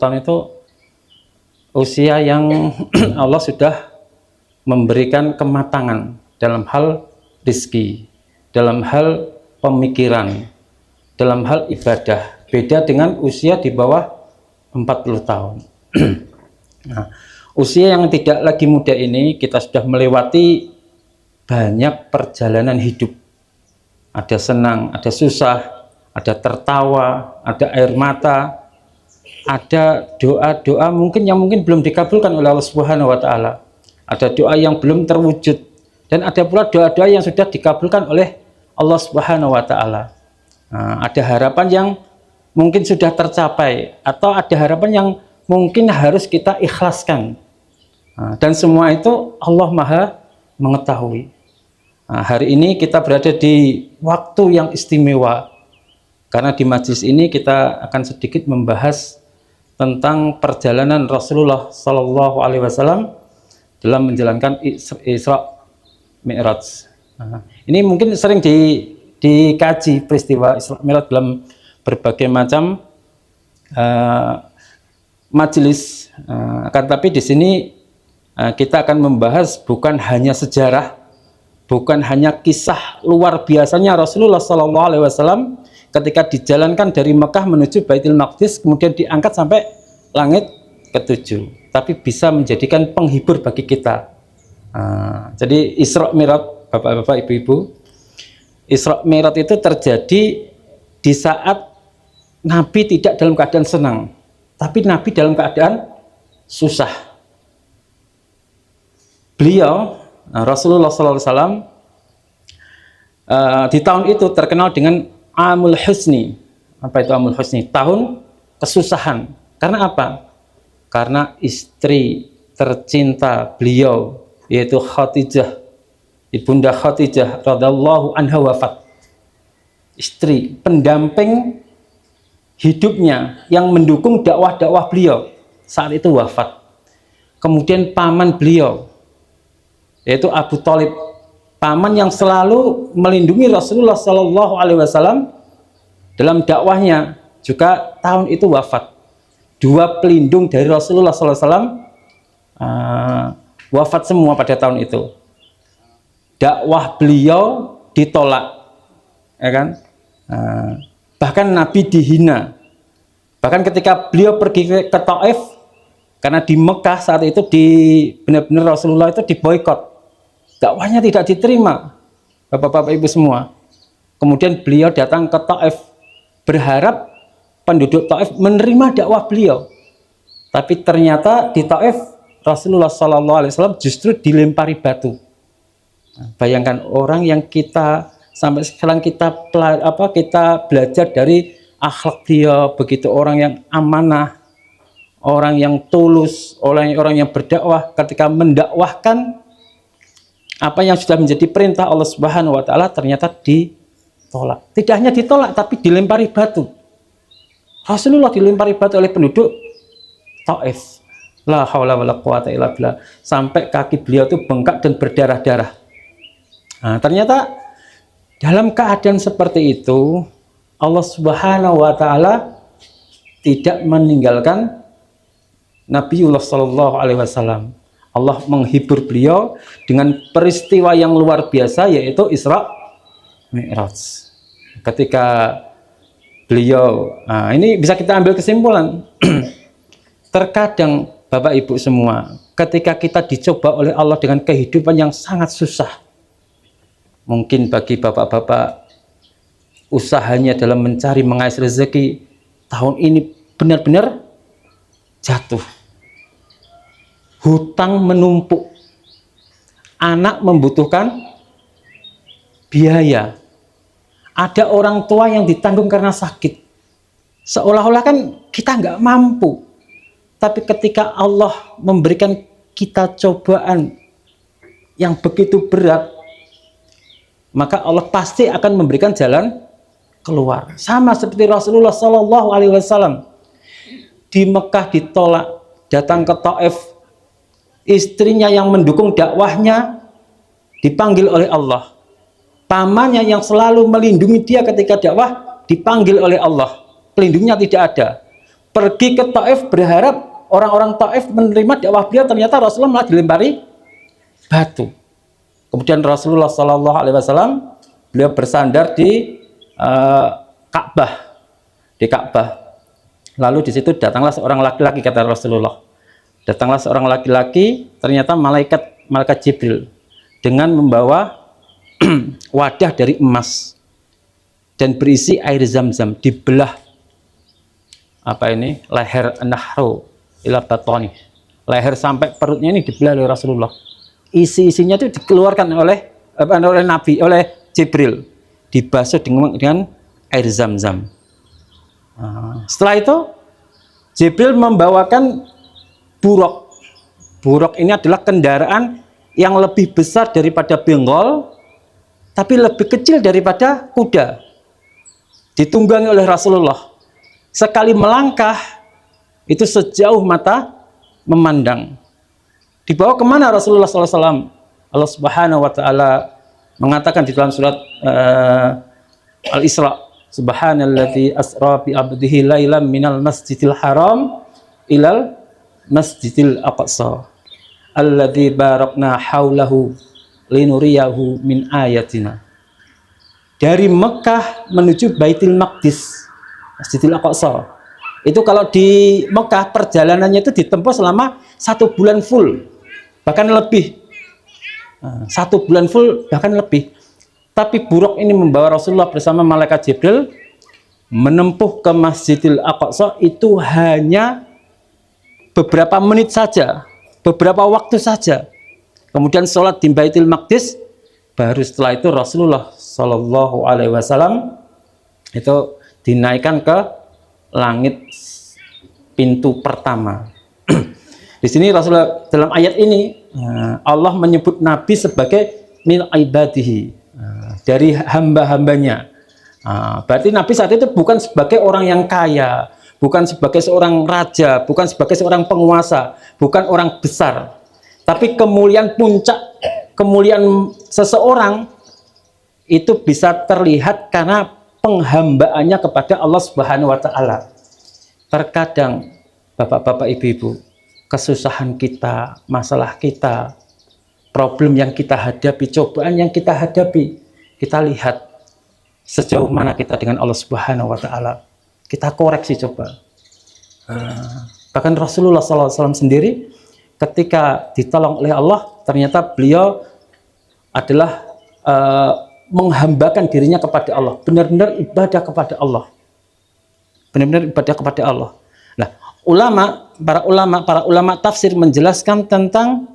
tahun itu usia yang Allah sudah memberikan kematangan dalam hal rizki, dalam hal pemikiran, dalam hal ibadah. Beda dengan usia di bawah 40 tahun. Nah, usia yang tidak lagi muda ini, kita sudah melewati banyak perjalanan hidup. Ada senang, ada susah, ada tertawa, ada air mata, ada doa-doa mungkin yang belum dikabulkan oleh Allah Subhanahu wa taala. Ada doa yang belum terwujud, dan ada pula doa-doa yang sudah dikabulkan oleh Allah Subhanahu wa taala. Nah, ada harapan yang mungkin sudah tercapai, atau ada harapan yang mungkin harus kita ikhlaskan. Nah, dan semua itu Allah Maha mengetahui. Nah, hari ini kita berada di waktu yang istimewa, karena di majelis ini kita akan sedikit membahas tentang perjalanan Rasulullah Sallallahu Alaihi Wasallam dalam menjalankan Isra Mi'raj. Nah, ini mungkin sering dikaji peristiwa Isra Mi'raj dalam berbagai macam majelis. Akan tapi di sini kita akan membahas bukan hanya sejarah, bukan hanya kisah luar biasanya Rasulullah Sallallahu Alaihi Wasallam ketika dijalankan dari Mekah menuju Baitul Maqdis, kemudian diangkat sampai langit ke-7, tapi bisa menjadikan penghibur bagi kita. Jadi Isra Mi'raj, bapak-bapak, ibu-ibu, Isra Mi'raj itu terjadi di saat Nabi tidak dalam keadaan senang, tapi Nabi dalam keadaan susah. Beliau, Rasulullah SAW, di tahun itu terkenal dengan Amul Husni. Apa itu Amul Husni? Tahun kesusahan. Karena apa? Karena istri tercinta beliau, yaitu Khadijah, Ibunda Khadijah radhiyallahu anha, wafat. Istri pendamping hidupnya yang mendukung dakwah-dakwah beliau saat itu wafat. Kemudian paman beliau, yaitu Abu Thalib, paman yang selalu melindungi Rasulullah Sallallahu Alaihi Wasallam dalam dakwahnya, juga tahun itu wafat. Dua pelindung dari Rasulullah Sallallahu Alaihi Wasallam wafat semua pada tahun itu. Dakwah beliau ditolak, ya kan? Bahkan Nabi dihina. Bahkan ketika beliau pergi ke Taif, karena di Mekah saat itu benar-benar Rasulullah itu diboikot. Dakwahnya tidak diterima, bapak-bapak, ibu semua. Kemudian beliau datang ke Taif, berharap penduduk Taif menerima dakwah beliau. Tapi ternyata di Taif Rasulullah SAW justru dilempari batu. Bayangkan orang yang kita sampai sekarang kita belajar dari akhlak beliau, begitu orang yang amanah, orang yang tulus, orang yang berdakwah, ketika mendakwahkan apa yang sudah menjadi perintah Allah Subhanahu wa taala ternyata ditolak. Tidak hanya ditolak, tapi dilempari batu. Rasulullah dilempari batu oleh penduduk Taif. La haula wala quwata illa billah. Sampai kaki beliau itu bengkak dan berdarah-darah. Nah, ternyata dalam keadaan seperti itu Allah Subhanahu wa taala tidak meninggalkan Nabiullah Sallallahu Alaihi Wasallam. Allah menghibur beliau dengan peristiwa yang luar biasa, yaitu Isra Mi'raj. Ketika beliau, ini bisa kita ambil kesimpulan. Terkadang Bapak Ibu semua, ketika kita dicoba oleh Allah dengan kehidupan yang sangat susah, mungkin bagi bapak-bapak usahanya dalam mencari mengais rezeki tahun ini benar-benar jatuh. Hutang menumpuk, anak membutuhkan biaya, ada orang tua yang ditanggung karena sakit, seolah-olah kan kita nggak mampu. Tapi ketika Allah memberikan kita cobaan yang begitu berat, maka Allah pasti akan memberikan jalan keluar. Sama seperti Rasulullah Sallallahu Alaihi Wasallam di Mekah ditolak, datang ke Taif, istrinya yang mendukung dakwahnya dipanggil oleh Allah. Pamannya yang selalu melindungi dia ketika dakwah dipanggil oleh Allah. Pelindungnya tidak ada. pergi ke Taif berharap orang-orang Taif menerima dakwah beliau, ternyata Rasulullah malah dilempari batu. Kemudian Rasulullah Shallallahu Alaihi Wasallam beliau bersandar di Ka'bah, di Ka'bah. Lalu di situ datanglah seorang laki-laki, kata Rasulullah. Datanglah seorang laki-laki, ternyata malaikat Jibril dengan membawa wadah dari emas dan berisi air zam-zam, dibelah leher nahru ila batoni, leher sampai perutnya ini dibelah oleh Rasulullah. Isi-isinya itu dikeluarkan oleh Nabi, oleh Jibril, dibasuh dengan air zam-zam. Setelah itu Jibril membawakan buruk. Buruk ini adalah kendaraan yang lebih besar daripada benggol, tapi lebih kecil daripada kuda. Ditunggangi oleh Rasulullah. Sekali melangkah, itu sejauh mata memandang. Dibawa kemana Rasulullah SAW? Allah Subhanahu Wa Taala mengatakan di dalam surat Al-Isra, Subhanalladzi asra bi abdihi lailan minal masjidil haram ilal masjidil aqsa alladzi barakna haulahu linuriyahu min ayatina. Dari Mekah menuju Baitul Maqdis, Masjidil Aqsa. Itu kalau di Mekah perjalanannya itu ditempuh selama 1 bulan full, bahkan lebih. 1 bulan full bahkan lebih. Tapi buruk ini membawa Rasulullah bersama malaikat Jibril menempuh ke Masjidil Aqsa itu hanya beberapa menit saja, beberapa waktu saja. Kemudian sholat di Baitul Maqdis, baru setelah itu Rasulullah Shallallahu Alaihi Wasallam itu dinaikkan ke langit pintu pertama. Di sini Rasulullah dalam ayat ini Allah menyebut Nabi sebagai min ibadihi, dari hamba-hambanya. Berarti Nabi saat itu bukan sebagai orang yang kaya, bukan sebagai seorang raja, bukan sebagai seorang penguasa, bukan orang besar. Tapi kemuliaan puncak, kemuliaan seseorang itu bisa terlihat karena penghambaannya kepada Allah Subhanahu Wa Taala. Terkadang bapak-bapak, ibu-ibu, kesusahan kita, masalah kita, problem yang kita hadapi, cobaan yang kita hadapi, kita lihat sejauh mana kita dengan Allah Subhanahu Wa Taala. Kita koreksi coba. Bahkan Rasulullah SAW sendiri ketika ditolong oleh Allah, ternyata beliau adalah menghambakan dirinya kepada Allah, benar-benar ibadah kepada Allah, benar-benar ibadah kepada Allah. Nah, para ulama tafsir menjelaskan tentang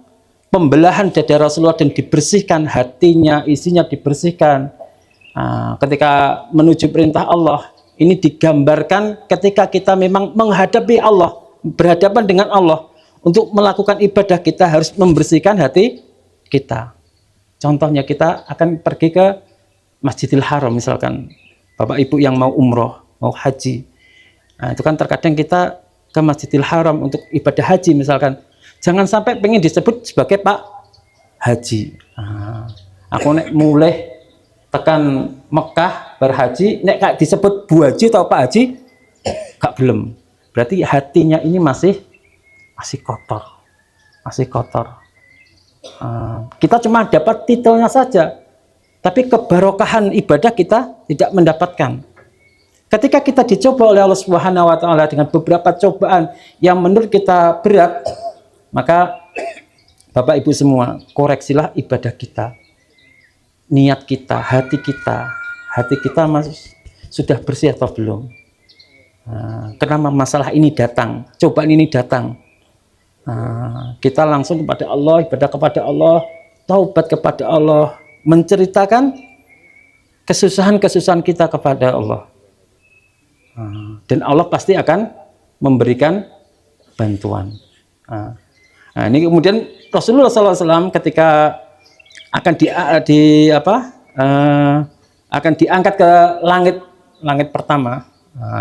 pembelahan dada Rasulullah dan dibersihkan hatinya, isinya dibersihkan ketika menuju perintah Allah. Ini digambarkan ketika kita memang menghadapi Allah, berhadapan dengan Allah. Untuk melakukan ibadah kita harus membersihkan hati kita. Contohnya kita akan pergi ke Masjidil Haram misalkan, bapak ibu yang mau umroh, mau haji. Nah, itu kan terkadang kita ke Masjidil Haram untuk ibadah haji misalkan. Jangan sampai pengen disebut sebagai Pak Haji. Aku nek mulai tekan Mekah berhaji, nek gak disebut Bu Haji atau Pak Haji, gak belum. Berarti hatinya ini masih kotor, masih kotor. Kita cuma dapat titelnya saja, tapi kebarokahan ibadah kita tidak mendapatkan. Ketika kita dicoba oleh Allah Subhanahu Wa Taala dengan beberapa cobaan yang menurut kita berat, maka Bapak Ibu semua, koreksilah ibadah kita, niat kita, hati kita masih sudah bersih atau belum? Kenapa masalah ini datang, cobaan ini datang? Kita langsung kepada Allah, ibadah kepada Allah, taubat kepada Allah, menceritakan kesusahan-kesusahan kita kepada Allah, dan Allah pasti akan memberikan bantuan. Ini kemudian Rasulullah SAW ketika akan akan diangkat ke langit pertama,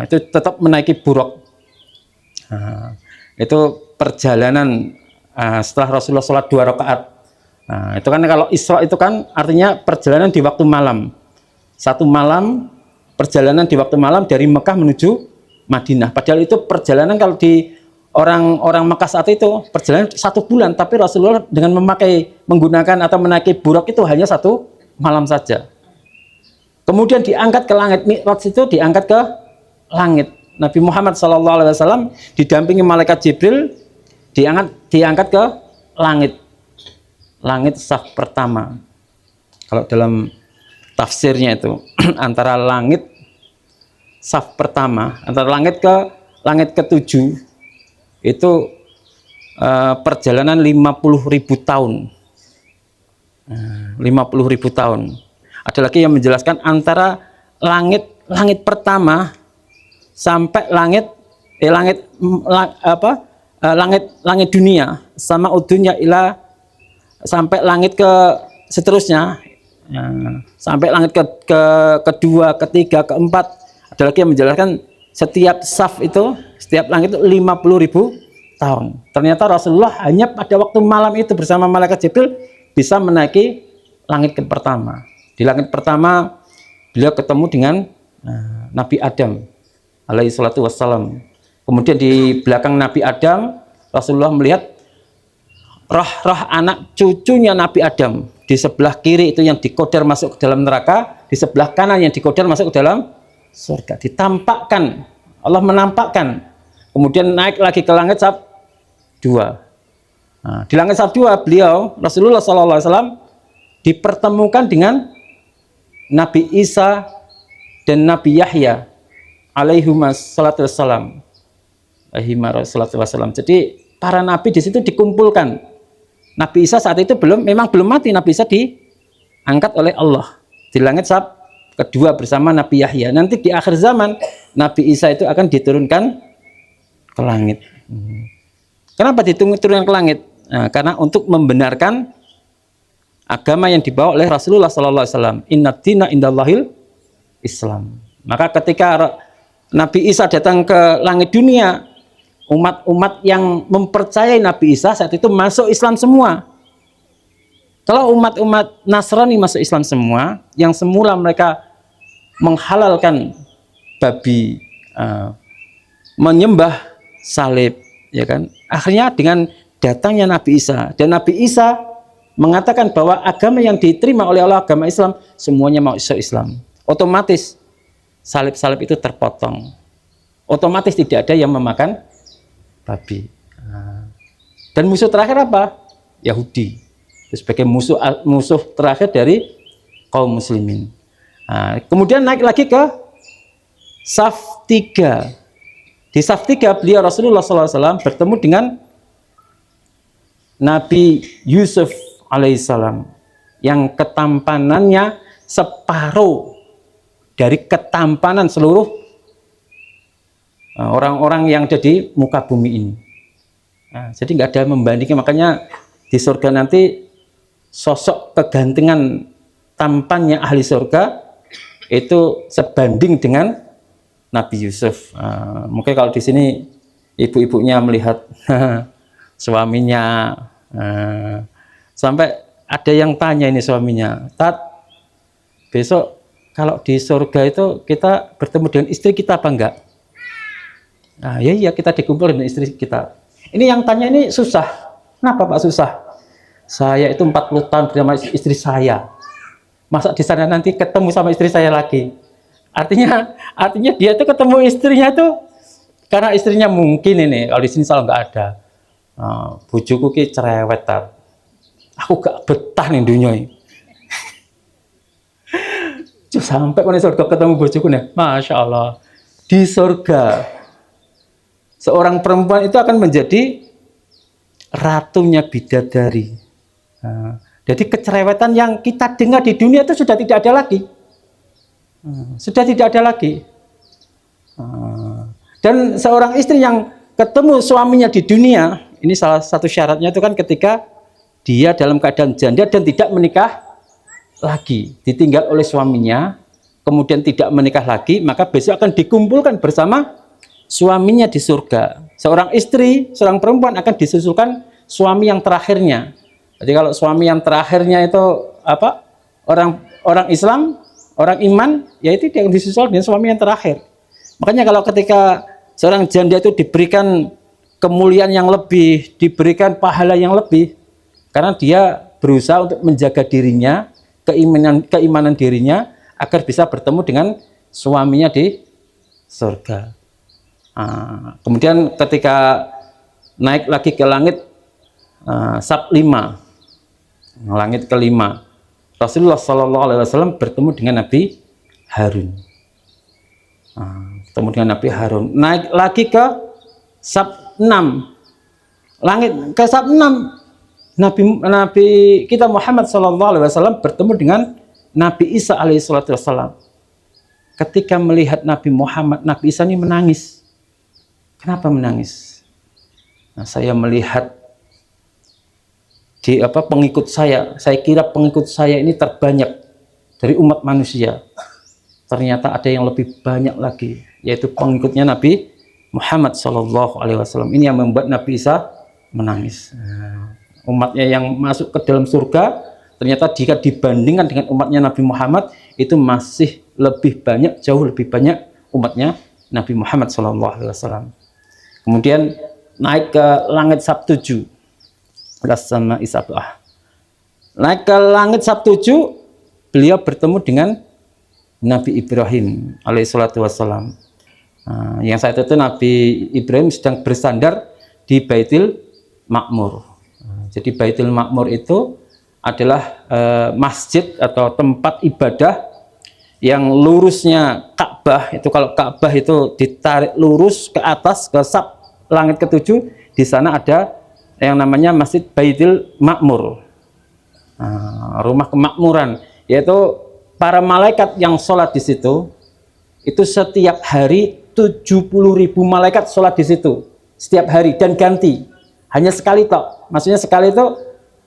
itu tetap menaiki buruk. Itu perjalanan setelah Rasulullah sholat 2 rakaat. Itu kan kalau Isra itu kan artinya perjalanan di waktu malam. 1 malam perjalanan di waktu malam dari Mekah menuju Madinah. Padahal itu perjalanan kalau di orang-orang Makkah saat itu perjalanan 1 bulan, tapi Rasulullah dengan menggunakan atau menaiki buraq itu hanya 1 malam saja. Kemudian diangkat ke langit, Mi'raj itu diangkat ke langit. Nabi Muhammad SAW didampingi malaikat Jibril diangkat ke langit saf pertama. Kalau dalam tafsirnya itu antara langit saf pertama, antara langit ke-7 itu perjalanan 50.000 tahun. 50.000 tahun. Ada lagi yang menjelaskan antara langit pertama sampai langit dunia sama udunya sampai langit ke seterusnya, sampai langit kedua, ketiga, keempat. Ada lagi yang menjelaskan setiap saf itu, setiap langit itu 50.000 tahun. Ternyata Rasulullah hanya pada waktu malam itu bersama malaikat Jibril bisa menaiki langit ke pertama. Di langit pertama beliau ketemu dengan Nabi Adam alaihi salatu wassalam. Kemudian di belakang Nabi Adam Rasulullah melihat roh-roh anak cucunya Nabi Adam. Di sebelah kiri itu yang dikodar masuk ke dalam neraka, di sebelah kanan yang dikodar masuk ke dalam surga. Ditampakkan, Allah menampakkan. Kemudian naik lagi ke langit saf 2. Nah, di langit saf 2 beliau Rasulullah SAW dipertemukan dengan Nabi Isa dan Nabi Yahya alaihimussalatu wassalam. Jadi para nabi di situ dikumpulkan. Nabi Isa saat itu memang belum mati. Nabi Isa diangkat oleh Allah di langit saf kedua bersama Nabi Yahya. Nanti di akhir zaman Nabi Isa itu akan diturunkan ke langit. Kenapa diturunkan ke langit? Nah, karena untuk membenarkan agama yang dibawa oleh Rasulullah SAW. Inna dina indallahil Islam. Maka ketika Nabi Isa datang ke langit dunia, umat-umat yang mempercayai Nabi Isa saat itu masuk Islam semua. Kalau umat-umat Nasrani masuk Islam semua, yang semula mereka menghalalkan babi, menyembah salib, ya kan? Akhirnya dengan datangnya Nabi Isa, dan Nabi Isa mengatakan bahwa agama yang diterima oleh Allah, agama Islam, semuanya mau Islam. Otomatis salib-salib itu terpotong. Otomatis tidak ada yang memakan babi. Dan musuh terakhir apa? Yahudi. Sebagai musuh terakhir dari kaum muslimin. Kemudian naik lagi ke saf 3. Di saf 3 beliau Rasulullah SAW bertemu dengan Nabi Yusuf alaihissalam yang ketampanannya separuh dari ketampanan seluruh orang-orang yang ada di muka bumi ini. Jadi nggak ada membandingkan. Makanya di surga nanti sosok kegantengan tampannya ahli surga itu sebanding dengan Nabi Yusuf. Mungkin kalau di sini ibu-ibunya melihat suaminya, sampai ada yang tanya ini suaminya, Tat, besok kalau di surga itu kita bertemu dengan istri kita apa enggak? Ya iya, kita dikumpul dengan istri kita. Ini yang tanya ini susah. Kenapa Pak susah? Saya itu 40 tahun bersama istri saya. Masa di sana nanti ketemu sama istri saya lagi? Artinya dia tuh ketemu istrinya tuh karena istrinya mungkin ini, kalau di sini salah nggak ada. Bujuku ki cerewet, Tat. Aku gak betah nih dunia ini. Sampai kone surga ketemu bojoku nih, Masya Allah. Di surga seorang perempuan itu akan menjadi ratunya bidadari. Jadi kecerewetan yang kita dengar di dunia itu sudah tidak ada lagi. Sudah tidak ada lagi. Dan seorang istri yang ketemu suaminya di dunia, ini salah satu syaratnya itu kan ketika dia dalam keadaan janda dan tidak menikah lagi, ditinggal oleh suaminya, kemudian tidak menikah lagi, maka besok akan dikumpulkan bersama suaminya di surga. Seorang istri, seorang perempuan akan disusulkan suami yang terakhirnya. Jadi kalau suami yang terakhirnya itu apa? Orang Islam, orang iman, ya itu yang disusul dengan suami yang terakhir. Makanya kalau ketika seorang janda itu diberikan kemuliaan yang lebih, diberikan pahala yang lebih, karena dia berusaha untuk menjaga dirinya, keimanan dirinya, agar bisa bertemu dengan suaminya di surga. Kemudian ketika naik lagi ke langit sab 5, langit kelima, Rasulullah SAW bertemu dengan Nabi Harun. Bertemu dengan Nabi Harun. Naik lagi ke sab 6, langit ke sab 6, Nabi kita Muhammad SAW bertemu dengan Nabi Isa alaihissalam. Ketika melihat Nabi Muhammad, Nabi Isa ini menangis. Kenapa menangis? Saya melihat di pengikut saya kira pengikut saya ini terbanyak dari umat manusia. Ternyata ada yang lebih banyak lagi, yaitu pengikutnya Nabi Muhammad SAW. Ini yang membuat Nabi Isa menangis. Umatnya yang masuk ke dalam surga, ternyata jika dibandingkan dengan umatnya Nabi Muhammad, itu masih lebih banyak, jauh lebih banyak umatnya Nabi Muhammad SAW. Kemudian naik ke langit sab 7, sama Isabah. Naik ke langit sab 7, beliau bertemu dengan Nabi Ibrahim alaihissalatu wassalam. Yang saat itu Nabi Ibrahim sedang bersandar di Baitul Ma'mur. Jadi Baitul Ma'mur itu adalah masjid atau tempat ibadah yang lurusnya Ka'bah. Itu kalau Ka'bah itu ditarik lurus ke atas ke sab langit ke-7, di sana ada yang namanya Masjid Baitul Ma'mur, rumah kemakmuran, yaitu para malaikat yang sholat di situ itu setiap hari 70.000 malaikat sholat di situ setiap hari, dan ganti, hanya sekali tok. Maksudnya sekali itu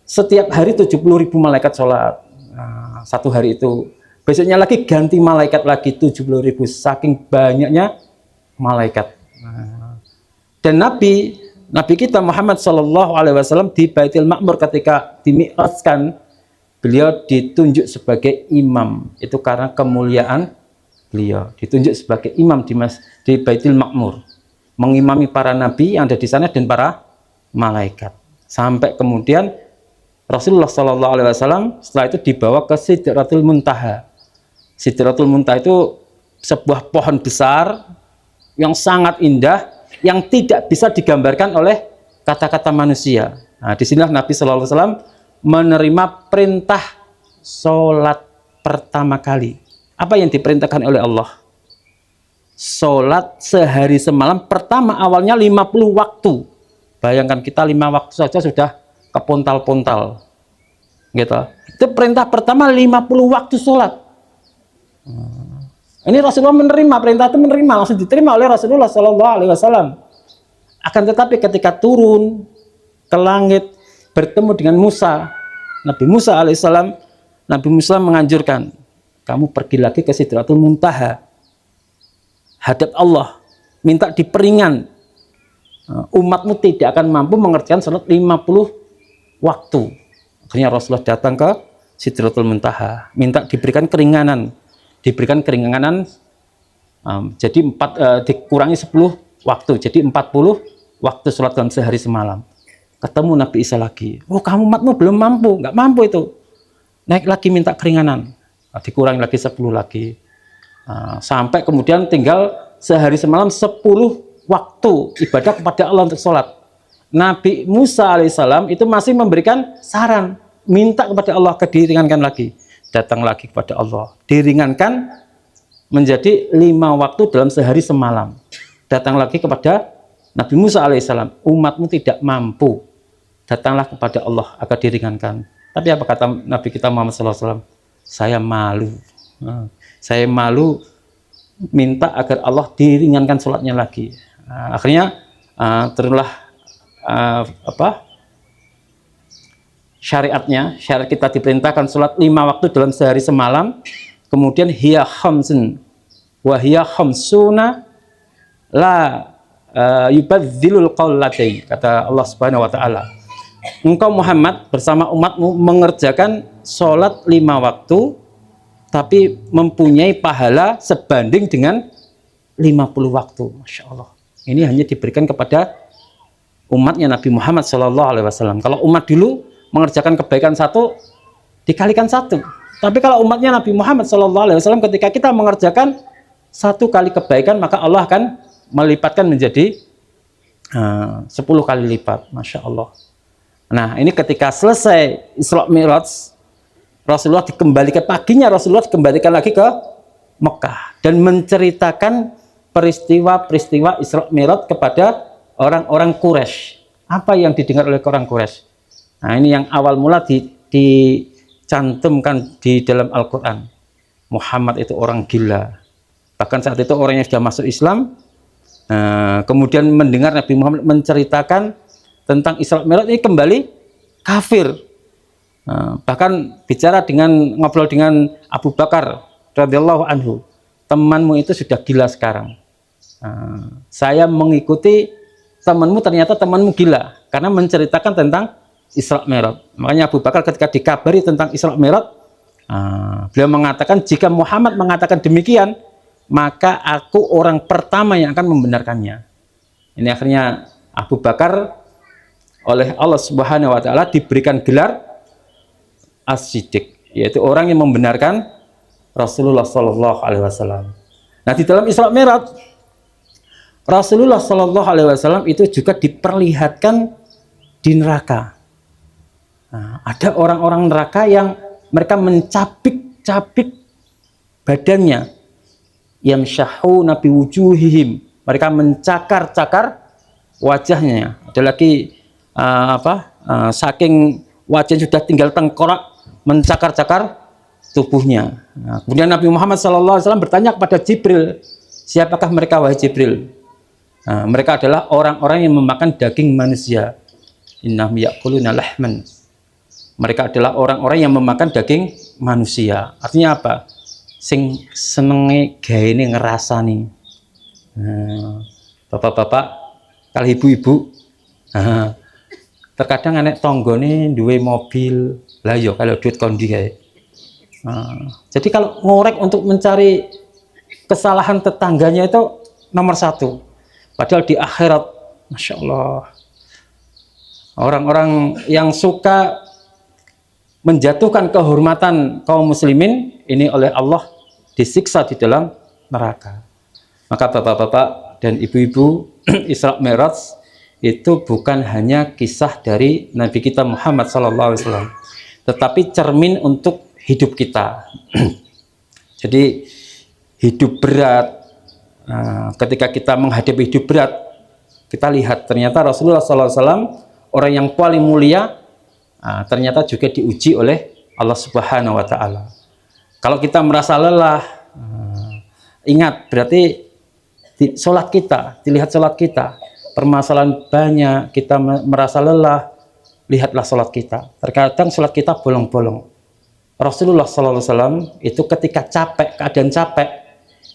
setiap hari 70.000 malaikat sholat. Satu hari itu, besoknya lagi ganti malaikat lagi 70.000, saking banyaknya malaikat. Dan Nabi kita Muhammad SAW di Baitul Ma'mur ketika dimi'rajkan, beliau ditunjuk sebagai imam. Itu karena kemuliaan beliau, ditunjuk sebagai imam di Baitul Ma'mur, mengimami para nabi yang ada di sana dan para malaikat. Sampai kemudian Rasulullah SAW setelah itu dibawa ke Sidratul Muntaha. Sidratul Muntaha itu sebuah pohon besar yang sangat indah, yang tidak bisa digambarkan oleh kata-kata manusia. Disinilah Nabi SAW menerima perintah sholat pertama kali. Apa yang diperintahkan oleh Allah? Sholat sehari semalam pertama, awalnya 50 waktu. Bayangkan kita 5 waktu saja sudah kepontal-pontal. Gitu. Itu perintah pertama 50 waktu sholat. Ini Rasulullah menerima perintah itu, langsung diterima oleh Rasulullah SAW. Akan tetapi ketika turun ke langit bertemu dengan Musa, Nabi Musa alaihissalam, Nabi Musa menganjurkan, kamu pergi lagi ke Sidratul Muntaha, hadap Allah, minta diperingan. Umatmu tidak akan mampu mengerjakan salat 50 waktu. Akhirnya Rasulullah datang ke Sidratul Muntaha, minta diberikan keringanan. Jadi dikurangi 10 waktu, jadi 40 waktu sholat dalam sehari semalam. Ketemu Nabi Isa lagi, kamu umatmu belum mampu, nggak mampu itu, naik lagi minta keringanan, dikurangi lagi 10 lagi, sampai kemudian tinggal sehari semalam 10 waktu ibadah kepada Allah untuk sholat. Nabi Musa alaihissalam itu masih memberikan saran, minta kepada Allah diringankan lagi. Datang lagi kepada Allah, diringankan menjadi 5 waktu dalam sehari semalam. Datang lagi kepada Nabi Musa alaihissalam, umatmu tidak mampu, datanglah kepada Allah agar diringankan. Tapi apa kata Nabi kita Muhammad SAW? Saya malu, minta agar Allah diringankan sholatnya lagi. Akhirnya turunlah syariat kita diperintahkan sholat 5 waktu dalam sehari semalam. Kemudian hiya khamsun wa hiya khamsuna la yubadzilul qawlatai, kata Allah Subhanahu wa taala. Engkau Muhammad bersama umatmu mengerjakan sholat 5 waktu, tapi mempunyai pahala sebanding dengan 50 waktu. Masya Allah. Ini hanya diberikan kepada umatnya Nabi Muhammad SAW. Kalau umat dulu mengerjakan kebaikan satu, dikalikan satu. Tapi kalau umatnya Nabi Muhammad SAW, ketika kita mengerjakan satu kali kebaikan, maka Allah akan melipatkan menjadi 10 kali lipat. Masya Allah. Nah, ini ketika selesai Isra Mi'raj, Rasulullah dikembalikan, paginya Rasulullah dikembalikan lagi ke Mekah dan menceritakan peristiwa-peristiwa Isra Mi'raj kepada orang-orang Quraisy. Apa yang didengar oleh orang Quraisy? Nah, ini yang awal mula dicantumkan di dalam Al-Quran. Muhammad itu orang gila. Bahkan saat itu orang yang sudah masuk Islam, kemudian mendengar Nabi Muhammad menceritakan tentang Isra Mi'raj, ini kembali kafir. Bahkan ngobrol dengan Abu Bakar radhiyallahu anhu, temanmu itu sudah gila sekarang. Saya mengikuti temanmu, ternyata temanmu gila karena menceritakan tentang Isra Mi'raj. Makanya Abu Bakar ketika dikabari tentang Isra Mi'raj, beliau mengatakan, jika Muhammad mengatakan demikian, maka aku orang pertama yang akan membenarkannya. Ini akhirnya Abu Bakar oleh Allah Subhanahu wa taala diberikan gelar As-Siddiq, yaitu orang yang membenarkan Rasulullah Shallallahu alaihi wasallam. Nah, di dalam Isra Mi'raj, Rasulullah Shallallahu alaihi wasallam itu juga diperlihatkan di neraka. Nah, ada orang-orang neraka yang mereka mencapik-capik badannya, yamshahuna bi wujuhihim, mereka mencakar-cakar wajahnya. Ada lagi saking wajahnya sudah tinggal tengkorak, mencakar-cakar tubuhnya. Nah, kemudian Nabi Muhammad SAW bertanya kepada Jibril, siapakah mereka wahai Jibril? Nah, mereka adalah orang-orang yang memakan daging manusia. Innahum ya'kuluna lahman. Mereka adalah orang-orang yang memakan daging manusia. Artinya apa? Sing senenge gaene ngerasani. Bapak-bapak, kalau ibu-ibu, terkadang anak tonggone duwe mobil, lah yo kalau duit kondi kae. Jadi kalau ngorek untuk mencari kesalahan tetangganya itu nomor satu. Padahal di akhirat, Masya Allah, orang-orang yang suka menjatuhkan kehormatan kaum muslimin ini oleh Allah disiksa di dalam neraka. Maka bapak-bapak dan ibu-ibu, Isra Mi'raj itu bukan hanya kisah dari Nabi kita Muhammad SAW, tetapi cermin untuk hidup kita. Jadi hidup berat, ketika kita menghadapi hidup berat, kita lihat ternyata Rasulullah SAW, orang yang paling mulia, ternyata juga diuji oleh Allah Subhanahu wa Ta'ala. Kalau kita merasa lelah, ingat, berarti sholat kita, dilihat sholat kita, permasalahan banyak, kita merasa lelah, lihatlah sholat kita. Terkadang sholat kita bolong-bolong. Rasulullah SAW itu ketika capek, keadaan capek,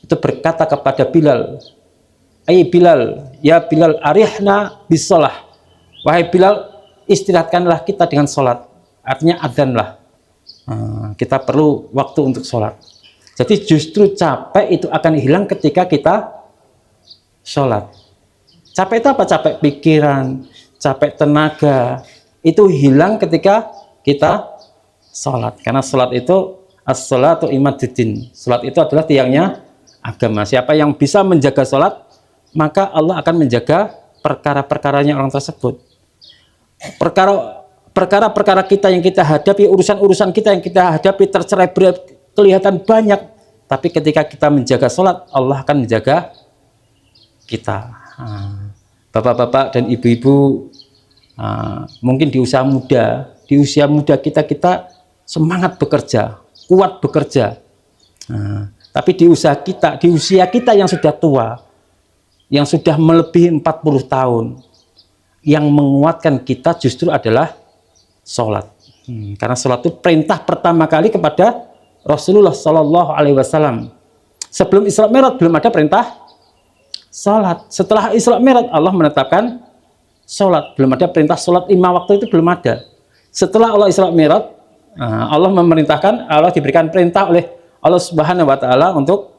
itu berkata kepada Bilal, "Ai Bilal, ya Bilal, arihna bisolah." Wahai Bilal, istirahatkanlah kita dengan sholat. Artinya adzanlah. Kita perlu waktu untuk sholat. Jadi justru capek itu akan hilang ketika kita sholat. Capek itu apa? Capek pikiran, capek tenaga, itu hilang ketika kita sholat. Karena sholat itu as-sholatu imaduddin. Sholat itu adalah tiangnya agama. Siapa yang bisa menjaga sholat, maka Allah akan menjaga perkara-perkaranya orang tersebut. Perkara-perkara kita yang kita hadapi, urusan-urusan kita yang kita hadapi tercerai-berai kelihatan banyak, tapi ketika kita menjaga sholat, Allah akan menjaga kita. Bapak-bapak dan ibu-ibu, mungkin di usia muda kita semangat bekerja, kuat bekerja. Tapi di usia kita yang sudah tua, yang sudah melebihi 40 tahun, yang menguatkan kita justru adalah sholat. Karena sholat itu perintah pertama kali kepada Rasulullah Shallallahu Alaihi Wasallam. Sebelum Isra Mi'raj belum ada perintah sholat. Setelah Isra Mi'raj Allah menetapkan sholat. Belum ada perintah sholat 5 waktu, itu belum ada. Setelah Allah Isra Mi'raj, Allah memerintahkan, Allah diberikan perintah oleh Allah Subhanahu Wa Taala untuk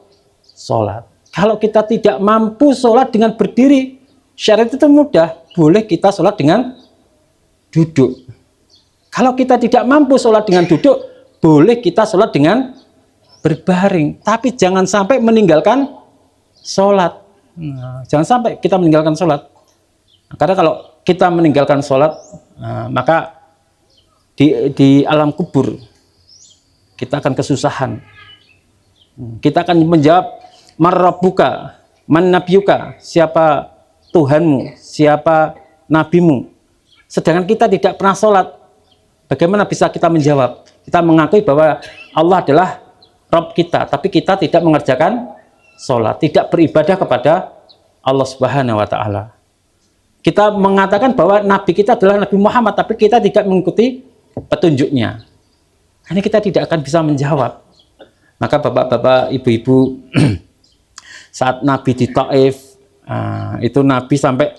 sholat. Kalau kita tidak mampu sholat dengan berdiri, Syarat itu mudah, boleh kita sholat dengan duduk. Kalau kita tidak mampu sholat dengan duduk, boleh kita sholat dengan berbaring. Tapi jangan sampai meninggalkan sholat. Nah, jangan sampai kita meninggalkan sholat. Karena kalau kita meninggalkan sholat, maka di alam kubur kita akan kesusahan. Kita akan menjawab, man rabbuka, man nabiyuka, siapa Tuhanmu, siapa nabimu. Sedangkan kita tidak pernah sholat, bagaimana bisa kita menjawab? Kita mengakui bahwa Allah adalah Rabb kita, tapi kita tidak mengerjakan sholat, tidak beribadah kepada Allah Subhanahu wa Ta'ala. Kita mengatakan bahwa Nabi kita adalah Nabi Muhammad, tapi kita tidak mengikuti petunjuknya. Ini kita tidak akan bisa menjawab. Maka bapak-bapak, ibu-ibu, saat Nabi di Taif, itu Nabi sampai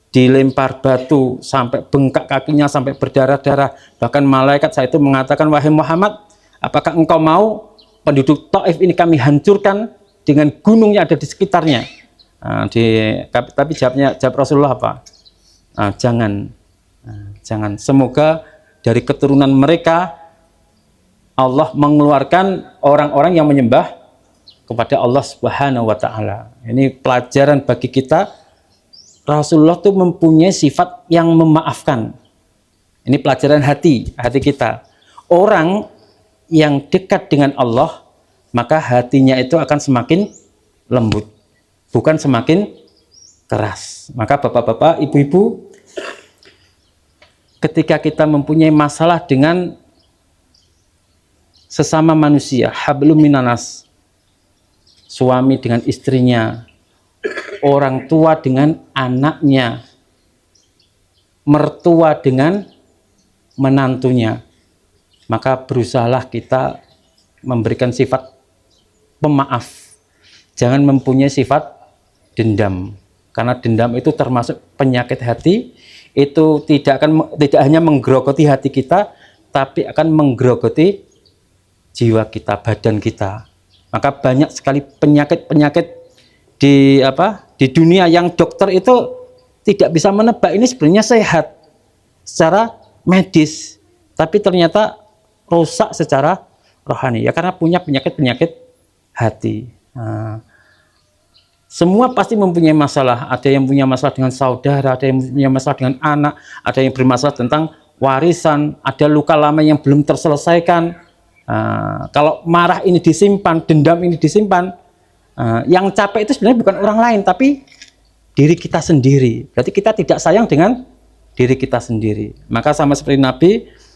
dilempar batu, sampai bengkak kakinya, sampai berdarah-darah. Bahkan malaikat saat itu mengatakan, wahai Muhammad, apakah engkau mau penduduk Taif ini kami hancurkan dengan gunung yang ada di sekitarnya? Tapi jawab Rasulullah apa? Jangan. Semoga dari keturunan mereka Allah mengeluarkan orang-orang yang menyembah kepada Allah Subhanahu wa Ta'ala. Ini pelajaran bagi kita. Rasulullah itu mempunyai sifat yang memaafkan. Ini pelajaran hati kita. Orang yang dekat dengan Allah, maka hatinya itu akan semakin lembut, bukan semakin keras. Maka bapak-bapak, ibu-ibu, ketika kita mempunyai masalah dengan sesama manusia, hablum minanas, suami dengan istrinya, orang tua dengan anaknya, mertua dengan menantunya, maka berusahalah kita memberikan sifat pemaaf. Jangan mempunyai sifat dendam, karena dendam itu termasuk penyakit hati. Itu tidak hanya menggerogoti hati kita, tapi akan menggerogoti jiwa kita, badan kita. Maka banyak sekali penyakit-penyakit di dunia yang dokter itu tidak bisa menebak ini sebenarnya sehat secara medis, tapi ternyata rusak secara rohani, ya karena punya penyakit-penyakit hati. Semua pasti mempunyai masalah. Ada yang punya masalah dengan saudara, ada yang punya masalah dengan anak, ada yang bermasalah tentang warisan, ada luka lama yang belum terselesaikan. Kalau marah ini disimpan, dendam ini disimpan, yang capek itu sebenarnya bukan orang lain, tapi diri kita sendiri. Berarti kita tidak sayang dengan diri kita sendiri. Maka sama seperti Nabi,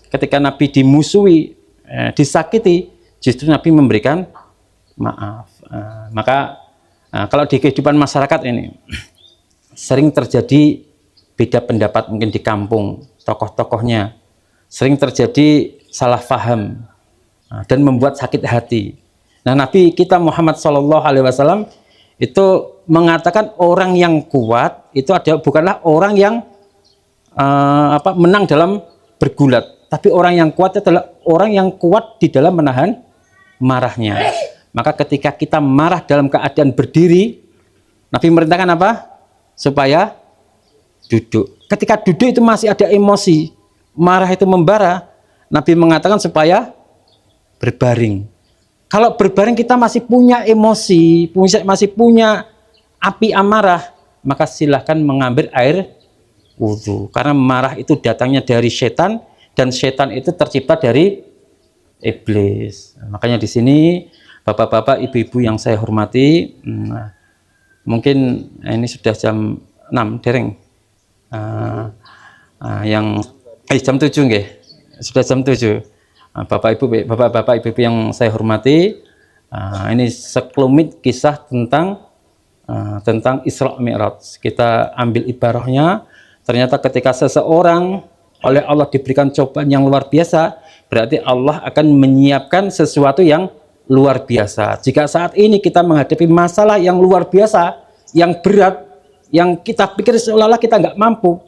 ketika Nabi dimusuhi, disakiti, justru Nabi memberikan maaf. Maka kalau di kehidupan masyarakat ini sering terjadi beda pendapat, mungkin di kampung, tokoh-tokohnya sering terjadi salah paham dan membuat sakit hati. Nah, Nabi kita Muhammad SAW itu mengatakan orang yang kuat itu bukanlah orang yang menang dalam bergulat, tapi orang yang kuat adalah orang yang kuat di dalam menahan marahnya. Maka ketika kita marah dalam keadaan berdiri, Nabi merintahkan apa? Supaya duduk. Ketika duduk itu masih ada emosi, marah itu membara, Nabi mengatakan supaya berbaring. Kalau berbaring kita masih punya emosi, masih punya api amarah, maka silahkan mengambil air wudhu. Karena marah itu datangnya dari setan, dan setan itu tercipta dari iblis. Makanya di sini bapak-bapak, ibu-ibu yang saya hormati, mungkin ini sudah jam 6 dereng, jam 7 nggih. Sudah jam 7. Bapak-bapak, ibu-ibu yang saya hormati, ini sekelumit kisah tentang Isra Mi'raj. Kita ambil ibarahnya, ternyata ketika seseorang oleh Allah diberikan cobaan yang luar biasa, berarti Allah akan menyiapkan sesuatu yang luar biasa. Jika saat ini kita menghadapi masalah yang luar biasa, yang berat, yang kita pikir seolah-olah kita nggak mampu,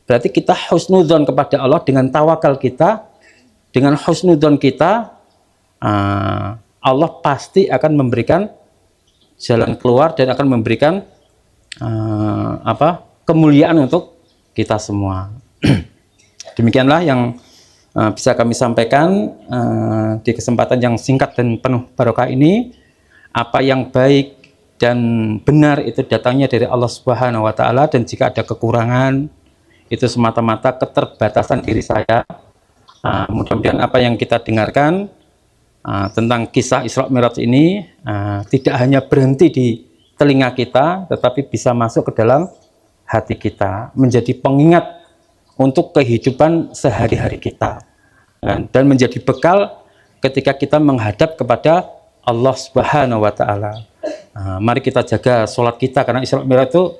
berarti kita husnudzon kepada Allah. Dengan tawakal kita, dengan husnudzon kita, Allah pasti akan memberikan jalan keluar dan akan memberikan kemuliaan untuk kita semua. Demikianlah yang bisa kami sampaikan di kesempatan yang singkat dan penuh barokah ini. Apa yang baik dan benar itu datangnya dari Allah Subhanahu wa taala, dan jika ada kekurangan itu semata-mata keterbatasan diri saya. Mudah-mudahan apa yang kita dengarkan tentang kisah Isra Mi'raj ini tidak hanya berhenti di telinga kita, tetapi bisa masuk ke dalam hati kita, menjadi pengingat untuk kehidupan sehari-hari kita, dan menjadi bekal ketika kita menghadap kepada Allah Subhanahu wa taala. Mari kita jaga sholat kita, karena Isra Mi'raj itu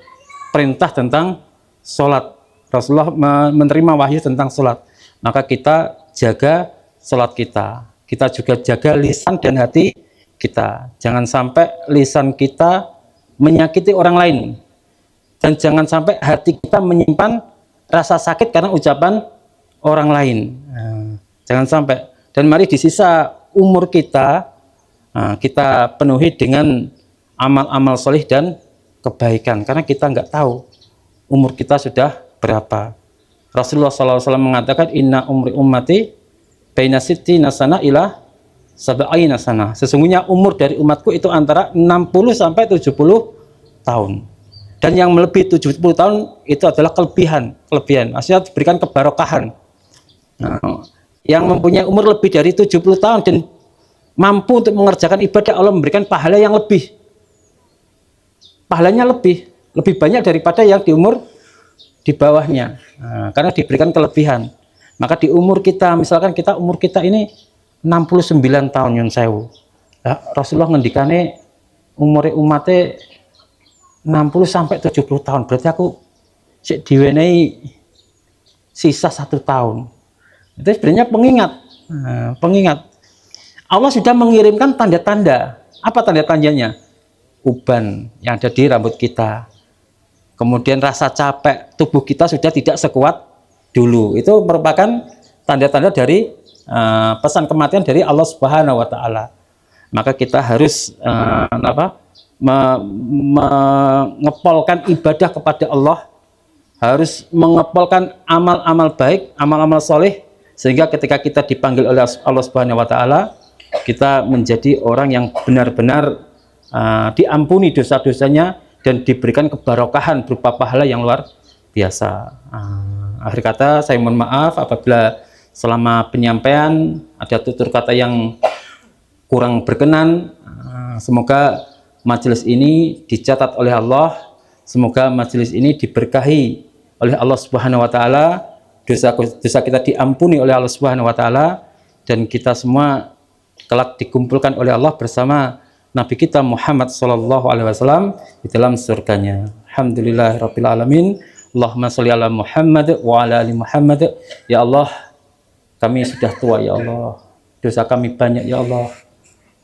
perintah tentang sholat. Rasulullah menerima wahyu tentang sholat, maka kita jaga sholat kita. Kita juga jaga lisan dan hati kita. Jangan sampai lisan kita menyakiti orang lain, dan jangan sampai hati kita menyimpan rasa sakit karena ucapan orang lain. Jangan sampai. Dan mari di sisa umur kita, kita penuhi dengan amal-amal solih dan kebaikan, karena kita nggak tahu umur kita sudah berapa. Rasulullah SAW mengatakan, inna umri ummati baina sittina sana ila sab'ina sana. Sesungguhnya umur dari umatku itu antara 60 sampai 70 tahun. Dan yang melebihi 70 tahun itu adalah kelebihan. Maksudnya diberikan kebarokahan. Yang mempunyai umur lebih dari 70 tahun dan mampu untuk mengerjakan ibadah, Allah memberikan pahala yang lebih. Pahalanya lebih banyak daripada yang di umur di bawahnya. Karena diberikan kelebihan. Maka di umur kita, misalkan umur kita ini 69 tahun nyun sewu. Rasulullah ngendikane umure umatnya 60 sampai 70 tahun. Berarti aku diwenehi sisa 1 tahun. Itu sebenarnya pengingat. Allah sudah mengirimkan tanda-tanda. Apa tanda-tandanya? Uban yang ada di rambut kita. Kemudian rasa capek tubuh kita sudah tidak sekuat dulu. Itu merupakan tanda-tanda dari pesan kematian dari Allah Subhanahu wa taala. Maka kita harus mengepolkan ibadah kepada Allah, harus mengepolkan amal-amal baik, amal-amal soleh, sehingga ketika kita dipanggil oleh Allah Subhanahu wa taala, kita menjadi orang yang benar-benar diampuni dosa-dosanya dan diberikan kebarokahan berupa pahala yang luar biasa. Akhir kata, saya mohon maaf apabila selama penyampaian ada tutur kata yang kurang berkenan. Semoga majelis ini dicatat oleh Allah, semoga majelis ini diberkahi oleh Allah Subhanahu wa taala, dosa kita diampuni oleh Allah Subhanahu wa taala, dan kita semua kelak dikumpulkan oleh Allah bersama Nabi kita Muhammad sallallahu alaihi wasallam di dalam surganya. Alhamdulillahirabbil alamin. Allahumma sholli ala Muhammad wa ala ali Muhammad. Ya Allah, kami sudah tua ya Allah. Dosa kami banyak ya Allah.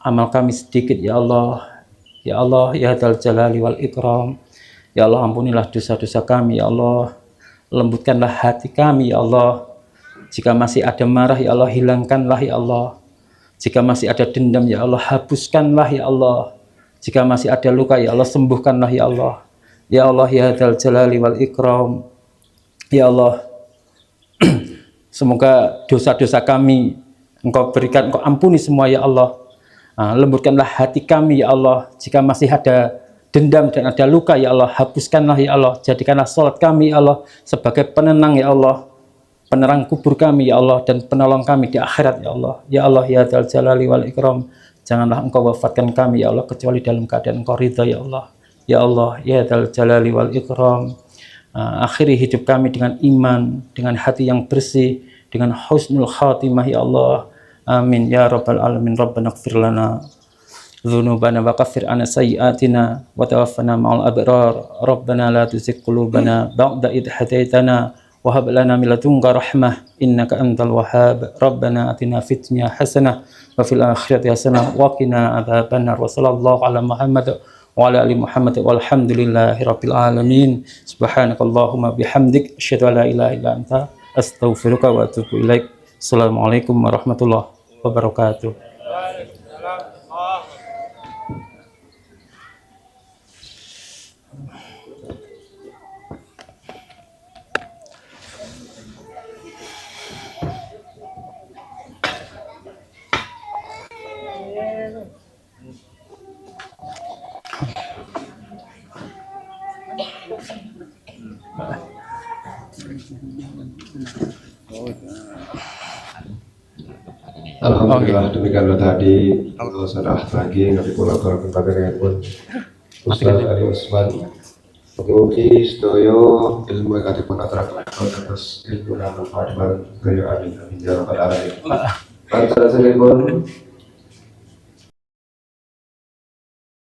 Amal kami sedikit ya Allah. Ya Allah, ya Dzal Jalali wal Ikram. Ya Allah, ampunilah dosa-dosa kami ya Allah. Lembutkanlah hati kami ya Allah. Jika masih ada marah ya Allah, hilangkanlah ya Allah. Jika masih ada dendam ya Allah, hapuskanlah ya Allah. Jika masih ada luka ya Allah, sembuhkanlah ya Allah. Ya Allah, ya Dzal Jalali wal Ikram. Ya Allah, semoga dosa-dosa kami Engkau berikan, Engkau ampuni semua ya Allah. Lembutkanlah hati kami ya Allah. Jika masih ada dendam dan ada luka ya Allah, hapuskanlah ya Allah. Jadikanlah sholat kami ya Allah sebagai penenang ya Allah, penerang kubur kami ya Allah, dan penolong kami di akhirat ya Allah. Ya Allah, ya Dzal Jalali wal Ikram, janganlah Engkau wafatkan kami ya Allah kecuali dalam keadaan Engkau ridha ya Allah. Ya Allah, ya Dzal Jalali wal Ikram, akhiri hidup kami dengan iman, dengan hati yang bersih, dengan husnul khatimah ya Allah. Amin ya rabbal alamin. Rabbana ighfir lana dzunubana wa kaffir anna sayyi'atina wa tawaffana ma'al abrar. Rabbana la tuzigh qulubana ba'da idh hadaitana wa hab lana min ladunka rahmah innaka antal wahhab. Rabbana atina fid dunya hasanah wa fil akhirati hasanah wa qina adzabannar. Wa sallallahu ala Muhammad wa ala ali Muhammad walhamdulillahi rabbil alamin. Subhanakallahumma bihamdik asyhadu an la ilaha illa anta astaghfiruka wa atubu ilaik. Assalamualaikum warahmatullahi wabarakatuh. Alhamdulillah demikianlah tadi sudah lagi nanti pulang ke kabinet pun Ustaz Ali Usman. Mugi sedaya ilmu yang katipun atrak atas ilmu dan manfaat kaya amin amin ya rabbal alamin. Antara saling